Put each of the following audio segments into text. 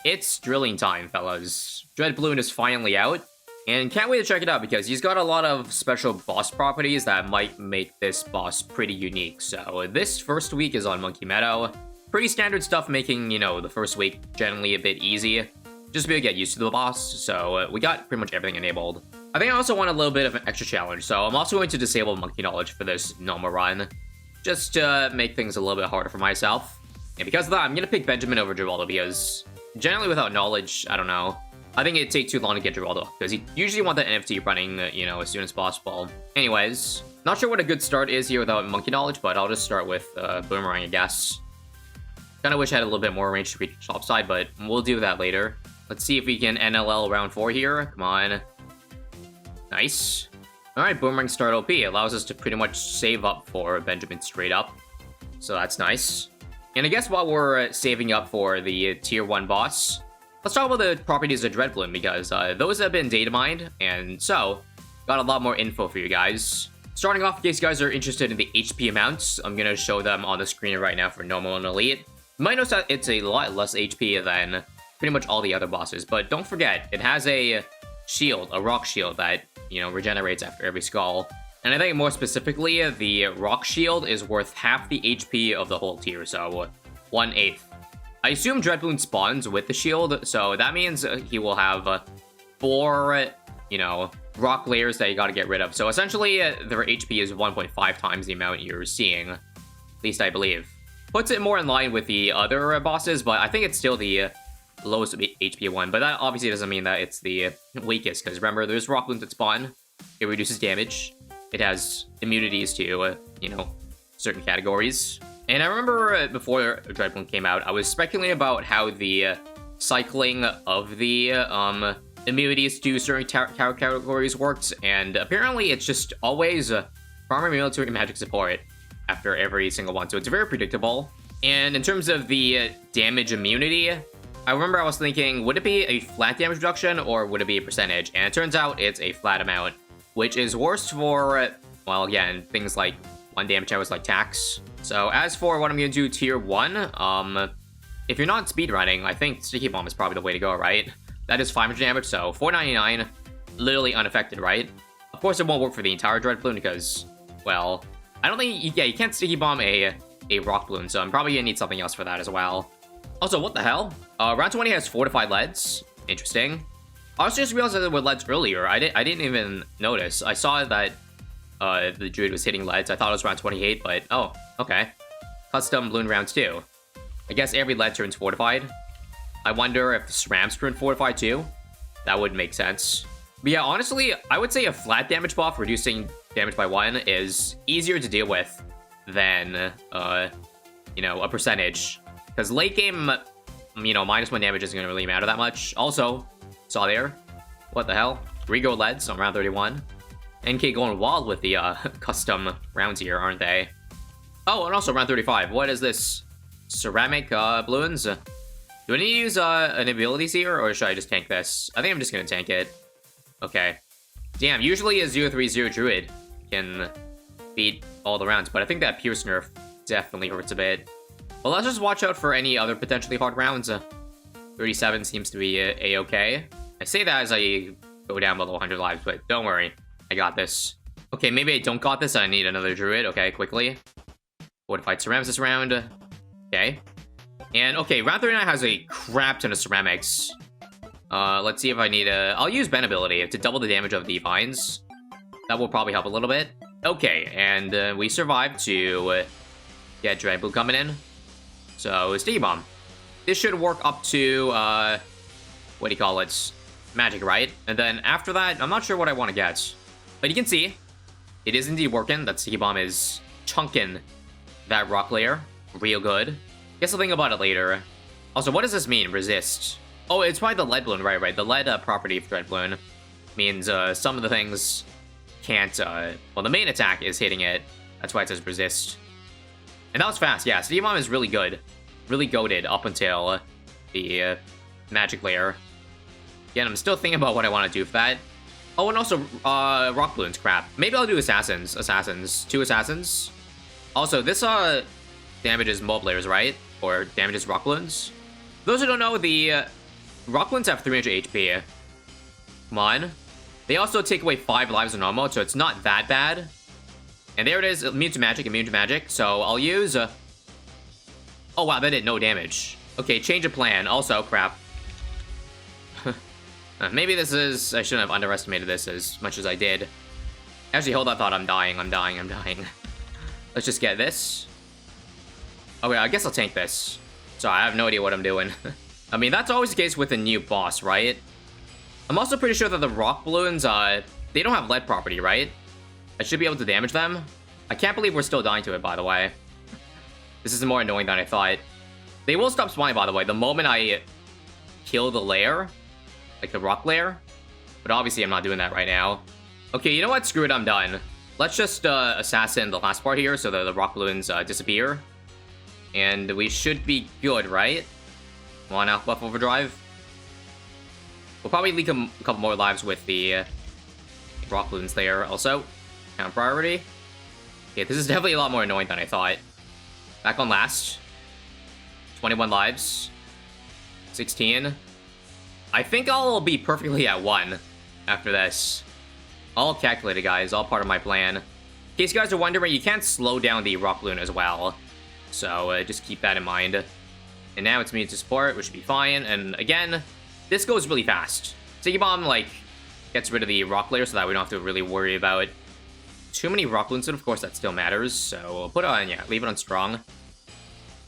It's drilling time, fellas. DREADBLOON is finally out, and can't wait to check it out because he's got a lot of special boss properties that might make this boss pretty unique. So this first week is on Monkey Meadow. Pretty standard stuff, making, you know, the first week generally a bit easy. Just be able to get used to the boss, so we got pretty much everything enabled. I think I also want a little bit of an extra challenge, so I'm also going to disable Monkey Knowledge for this normal run, just to make things a little bit harder for myself. And because of that, I'm going to pick Benjamin over Geraldo because generally without knowledge, I don't know. I think it'd take too long to get Geraldo because you usually want that NFT running, you know, as soon as possible. Anyways, not sure what a good start is here without Monkey Knowledge, but I'll just start with Boomerang, I guess. Kind of wish I had a little bit more range to reach topside, but we'll do that later. Let's see if we can NLL round 4 here. Come on. Nice. Alright, Boomerang start OP. Allows us to pretty much save up for Benjamin straight up. So that's nice. And I guess while we're saving up for the Tier 1 boss, let's talk about the properties of DREADBLOON, because those have been data mined, and so, got a lot more info for you guys. Starting off, in case you guys are interested in the HP amounts, I'm going to show them on the screen right now for normal and elite. You might notice that it's a lot less HP than pretty much all the other bosses, but don't forget, it has a shield, a rock shield that, you know, regenerates after every skull. And I think more specifically, the rock shield is worth half the HP of the whole tier, so 1/8. I assume DREADBLOON spawns with the shield, so that means he will have 4, you know, rock layers that you gotta get rid of. So essentially, their HP is 1.5 times the amount you're seeing, at least I believe. Puts it more in line with the other bosses, but I think it's still the lowest HP one, but that obviously doesn't mean that it's the weakest, because remember, there's rock balloons that spawn, it reduces damage, it has immunities to, you know, certain categories. And I remember before DREADBLOON came out, I was speculating about how the cycling of the immunities to certain categories worked, and apparently it's just always primary, military, and magic support after every single one, so it's very predictable. And in terms of the damage immunity, I remember I was thinking, would it be a flat damage reduction or would it be a percentage? And it turns out it's a flat amount, which is worse for, well, again, things like 1 damage hours like tax. So as for what I'm going to do tier 1, if you're not speedrunning, I think Sticky Bomb is probably the way to go, right? That is 500 damage, so 499, literally unaffected, right? Of course, it won't work for the entire DREADBLOON because, well, I don't think, yeah, you can't Sticky Bomb a rock balloon, so I'm probably going to need something else for that as well. Also, what the hell? Round 20 has fortified leads. Interesting. I also just realized that there were leads earlier. I didn't even notice. I saw that the druid was hitting leads. I thought it was round 28, but oh, okay. Custom Bloon round 2. I guess every lead turns fortified. I wonder if the SRAMs turn fortified too. That would make sense. But yeah, honestly, I would say a flat damage buff reducing damage by 1 is easier to deal with than, you know, a percentage. Because late game, you know, -1 damage isn't going to really matter that much. Also, saw there, what the hell? Rego leads on round 31. NK going wild with the custom rounds here, aren't they? Oh, and also round 35. What is this? Ceramic balloons? Do I need to use an abilities here, or should I just tank this? I think I'm just going to tank it. Okay. Damn, usually a 030 druid can beat all the rounds, but I think that Pierce nerf definitely hurts a bit. Well, let's just watch out for any other potentially hard rounds. 37 seems to be a-okay. I say that as I go down below 100 lives, but don't worry. I got this. Okay, maybe I don't got this. I need another druid. Okay, quickly. Fortified ceramics this round. Okay. And, okay, round 39 has a crap ton of ceramics. Let's see if I need a... I'll use Ben ability to double the damage of the vines. That will probably help a little bit. Okay, and we survived to get DREADBLOON coming in. So, Sticky Bomb. This should work up to, what do you call it? Magic, right? And then after that, I'm not sure what I want to get. But you can see, it is indeed working. That Sticky Bomb is chunking that rock layer real good. Guess I'll think about it later. Also, what does this mean, resist? Oh, it's probably the lead balloon, right. The lead property of DREADBLOON means some of the things can't, well, the main attack is hitting it. That's why it says resist. And that was fast, yeah. Sticky Bomb is really good. Really goated up until the magic layer. Again, I'm still thinking about what I want to do for that. Oh, and also, rock balloons, crap. Maybe I'll do assassins. 2 assassins. Also, this, damages mob layers, right? Or damages rock balloons. For those who don't know, the Rock Bloons have 300 HP. Come on. They also take away 5 lives on normal, so it's not that bad. And there it is, immune to magic, immune to magic. So I'll use... Oh wow, that did no damage. Okay, change of plan. Also, crap. Maybe this is... I shouldn't have underestimated this as much as I did. Actually, hold that thought. I'm dying. Let's just get this. Okay, I guess I'll tank this. Sorry, I have no idea what I'm doing. I mean, that's always the case with a new boss, right? I'm also pretty sure that the Rock Bloons, they don't have lead property, right? I should be able to damage them. I can't believe we're still dying to it, by the way. This is more annoying than I thought. They will stop spawning, by the way, the moment I kill the lair. Like the rock lair. But obviously, I'm not doing that right now. Okay, you know what? Screw it, I'm done. Let's just assassin the last part here so that the Rock Bloons disappear. And we should be good, right? Come on, Alpha Buff Overdrive. We'll probably leak a couple more lives with the Rock Bloons there also. Count priority. Okay, this is definitely a lot more annoying than I thought. Back on last. 21 lives. 16. I think I'll be perfectly at 1 after this. All calculated, guys. All part of my plan. In case you guys are wondering, you can't slow down the Rock Bloon as well. So, just keep that in mind. And now it's immune to support, which should be fine. And again, this goes really fast. Sticky Bomb, like, gets rid of the rock layer so that we don't have to really worry about too many Rock Bloons, and of course that still matters. So, we'll put it on, yeah, leave it on strong.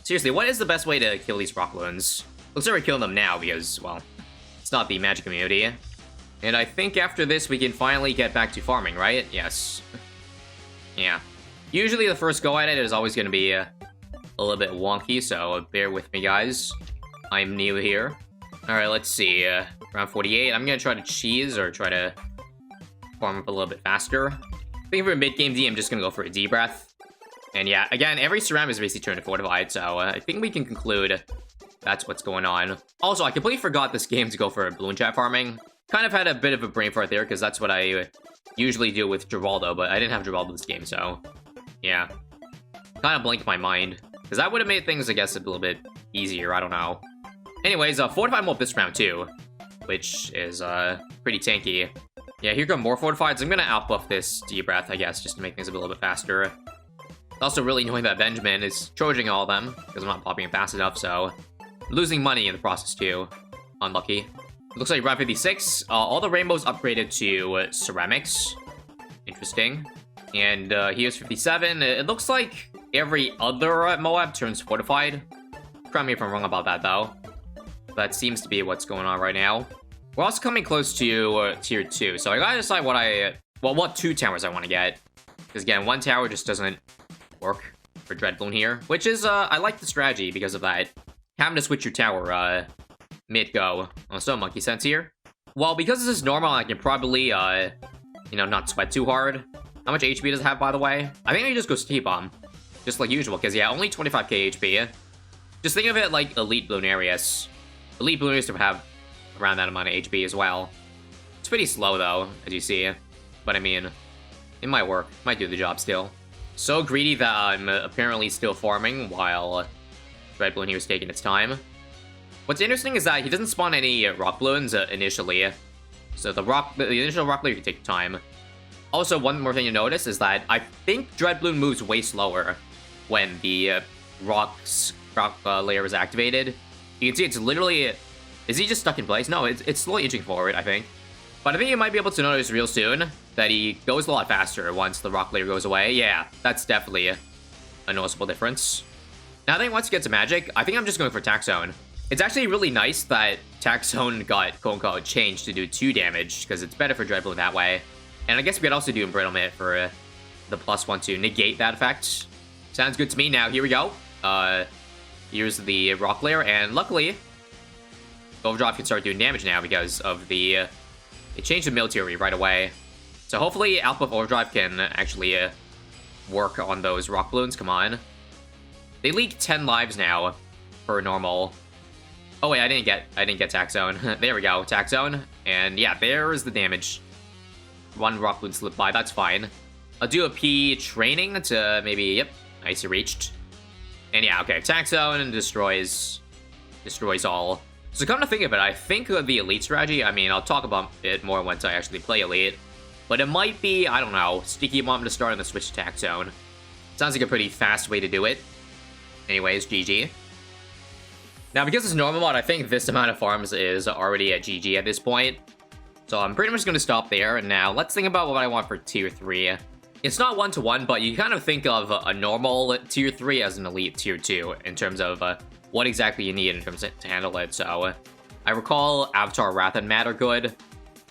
Seriously, what is the best way to kill these Rock Bloons? Looks like we're killing them now because, well, it's not the magic immunity. And I think after this, we can finally get back to farming, right? Yes. Yeah. Usually the first go at it is always going to be a little bit wonky, so bear with me, guys. I'm new here. Alright, let's see. Round 48. I'm going to try to cheese or try to farm up a little bit faster. I think for a mid-game D, I'm just going to go for a D-Breath. And yeah, again, every Ceram is basically turned to Fortified, so I think we can conclude that's what's going on. Also, I completely forgot this game to go for Bloon Chat farming. Kind of had a bit of a brain fart there, because that's what I usually do with Geraldo, but I didn't have Geraldo this game, so yeah. Kind of blanked my mind. Because that would have made things, I guess, a little bit easier, I don't know. Anyways, Fortified Mob this round too, which is pretty tanky. Yeah, here come more Fortifieds. I'm gonna outbuff this D-Breath, I guess, just to make things a little bit faster. It's also really annoying that Benjamin is charging all of them, because I'm not popping it fast enough, so I'm losing money in the process too. Unlucky. Looks like round 56, all the rainbows upgraded to ceramics. Interesting. And here's 57. It looks like every other Moab turns fortified. Correct me if I'm wrong about that, though. That seems to be what's going on right now. We're also coming close to tier 2, so I gotta decide what 2 towers I want to get. Because again, 1 tower just doesn't work for DREADBLOON here, which is, I like the strategy because of that. Having to switch your tower, mid-go. Oh, so monkey sense here. Well, because this is normal, I can probably, you know, not sweat too hard. How much HP does it have, by the way? I think I just go Sticky Bomb. Just like usual, because, yeah, only 25k HP. Just think of it like Elite Bloonarius. Elite Bloonarius have around that amount of HP as well. It's pretty slow, though, as you see. But, I mean, it might work. Might do the job still. So greedy that I'm apparently still farming while DREADBLOON here is taking its time. What's interesting is that he doesn't spawn any Rock Bloons initially. So the initial Rock Layer can take time. Also, one more thing to notice is that I think DREADBLOON moves way slower when the rock layer is activated. You can see it's literally... Is he just stuck in place? No, it's slowly inching forward, I think. But I think you might be able to notice real soon that he goes a lot faster once the rock layer goes away. Yeah, that's definitely a noticeable difference. Now, I think once it gets to magic, I think I'm just going for Tax Zone. It's actually really nice that Tax Zone got, quote-unquote, changed to do 2 damage, because it's better for DREADBLOON that way. And I guess we could also do Embrittlement for the +1 to negate that effect. Sounds good to me. Now, here we go. Here's the rock layer, and luckily, Overdrive can start doing damage now because of the... it changed the military right away. So hopefully, Alpha Overdrive can actually work on those Rock Bloons. Come on. They leak 10 lives now for normal. Oh wait, I didn't get Tax Zone. There we go, Tax Zone. And yeah, there is the damage. 1 Rock Bloon slipped by, that's fine. I'll do a P training to maybe, yep, nice, he reached. And yeah, okay, Tax Zone and destroys all. So come to think of it, I think the Elite strategy, I mean, I'll talk about it more once I actually play Elite, but it might be, I don't know, Sticky Bomb to start in the switch attack zone. Sounds like a pretty fast way to do it. Anyways, GG. Now, because it's normal mode, I think this amount of farms is already at GG at this point. So I'm pretty much going to stop there. And now, let's think about what I want for Tier 3. It's not 1-to-1, but you kind of think of a normal Tier 3 as an Elite Tier 2 in terms of what exactly you need in terms to handle it. So I recall Avatar Wrath and Mad are good.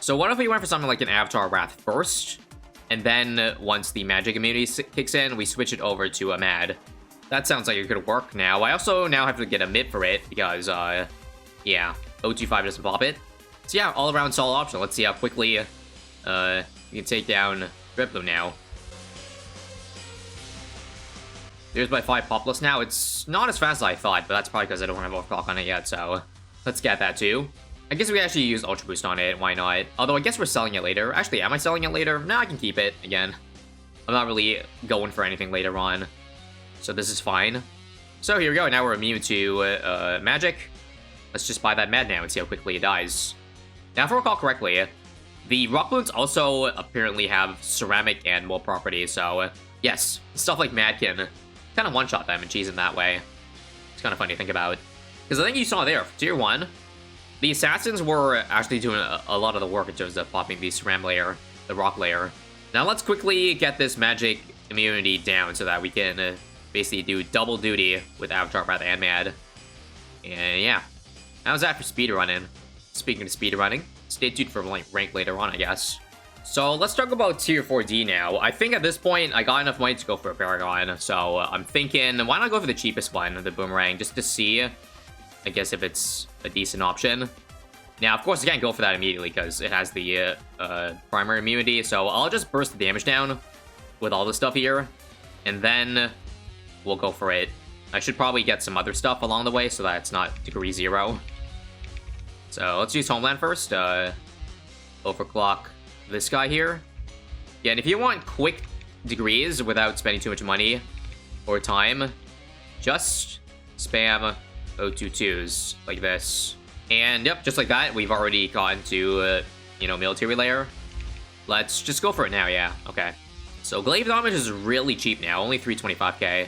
So what if we went for something like an Avatar Wrath first, and then once the magic immunity kicks in, we switch it over to a Mad? That sounds like it could work now. I also now have to get a mid for it because, yeah, 025 doesn't pop it. So yeah, all around solid option. Let's see how quickly we can take down DREADBLOON now. There's my 5 popless now. It's not as fast as I thought, but that's probably because I don't have overclock on it yet, so let's get that too. I guess we actually use Ultra Boost on it, why not? Although I guess we're selling it later. Actually, am I selling it later? No, I can keep it, again. I'm not really going for anything later on. So this is fine. So here we go, now we're immune to magic. Let's just buy that Mad now and see how quickly it dies. Now, if I recall correctly, the Rock Bloons also apparently have ceramic and mold properties, so yes, stuff like Mad can kind of one-shot them and cheese them that way. It's kind of funny to think about. Because I think you saw there, for Tier 1, the Assassins were actually doing a lot of the work in terms of popping the ceramic layer, the rock layer. Now let's quickly get this magic immunity down so that we can basically do double duty with Avatar Wrath and Mad. And yeah, how's that for speedrunning? Speaking of speedrunning, stay tuned for rank later on, I guess. So let's talk about Tier 4D now. I think at this point, I got enough money to go for a Paragon. So I'm thinking, why not go for the cheapest one, the Boomerang, just to see, I guess, if it's a decent option. Now, of course, I can't go for that immediately because it has the primary immunity. So I'll just burst the damage down with all the stuff here. And then we'll go for it. I should probably get some other stuff along the way so that it's not degree 0. So let's use Homeland first. Overclock this guy here. Yeah, and if you want quick degrees without spending too much money or time, just spam 022s like this. And yep, just like that, we've already gotten to, you know, military layer. Let's just go for it now, yeah, okay. So glaive damage is really cheap now, only 325k.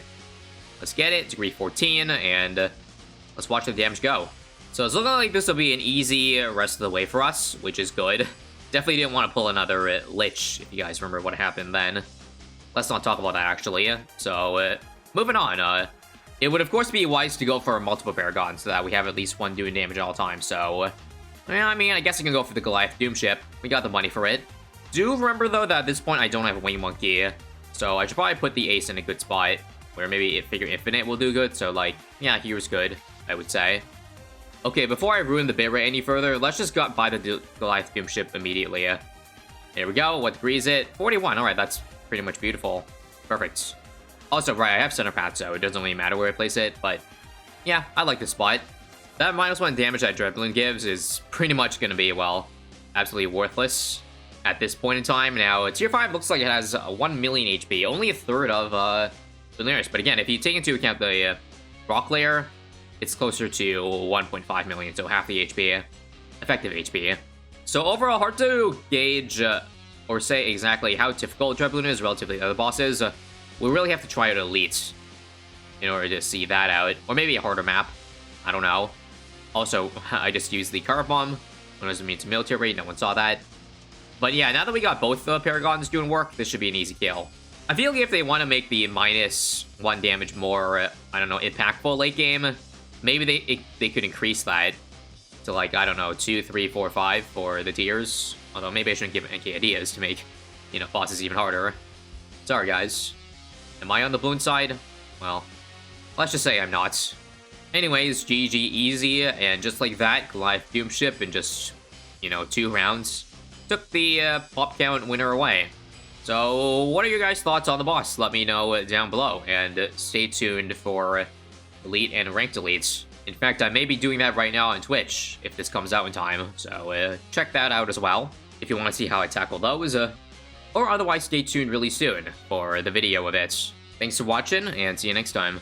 Let's get it, degree 14, and let's watch the damage go. So it's looking like this will be an easy rest of the way for us, which is good. Definitely didn't want to pull another Lich, if you guys remember what happened then. Let's not talk about that, actually. So, moving on. It would, of course, be wise to go for multiple Paragons so that we have at least one doing damage at all times. So, yeah, I mean, I guess I can go for the Goliath Doom Ship. We got the money for it. Do remember, though, that at this point I don't have a Wing Monkey. So I should probably put the Ace in a good spot, where maybe Figure Infinite will do good. So, like, yeah, here's good, I would say. Okay, before I ruin the bitrate any further, let's just buy the Goliath Doom Ship immediately. There we go. What degree is it? 41. Alright, that's pretty much beautiful. Perfect. Also, right, I have Center Path, so it doesn't really matter where I place it, but yeah, I like this spot. That -1 damage that DREADBLOON gives is pretty much going to be, well, absolutely worthless at this point in time. Now, Tier 5 looks like it has 1 million HP, only a third of Daenerys, but again, if you take into account the rock layer, it's closer to 1.5 million, so half the HP, effective HP. So overall, hard to gauge or say exactly how difficult DREADBLOON is relative to the other bosses. We really have to try out Elite in order to see that out, or maybe a harder map. I don't know. Also, I just used the Carve Bomb when I was immune to military. No one saw that. But yeah, now that we got both the Paragons doing work, this should be an easy kill. I feel like if they want to make the -1 damage more, I don't know, impactful late game, maybe they could increase that to, like, I don't know, 2, 3, 4, 5 for the tiers. Although maybe I shouldn't give any ideas to make, you know, bosses even harder. Sorry, guys. Am I on the Bloon side? Well, let's just say I'm not. Anyways, GG easy, and just like that, Goliath Doom Ship in just, you know, 2 rounds took the pop count winner away. So, what are your guys' thoughts on the boss? Let me know down below, and stay tuned for Elite and Ranked Elites. In fact, I may be doing that right now on Twitch, if this comes out in time, so check that out as well, if you want to see how I tackle those, or otherwise stay tuned really soon for the video of it. Thanks for watching, and see you next time.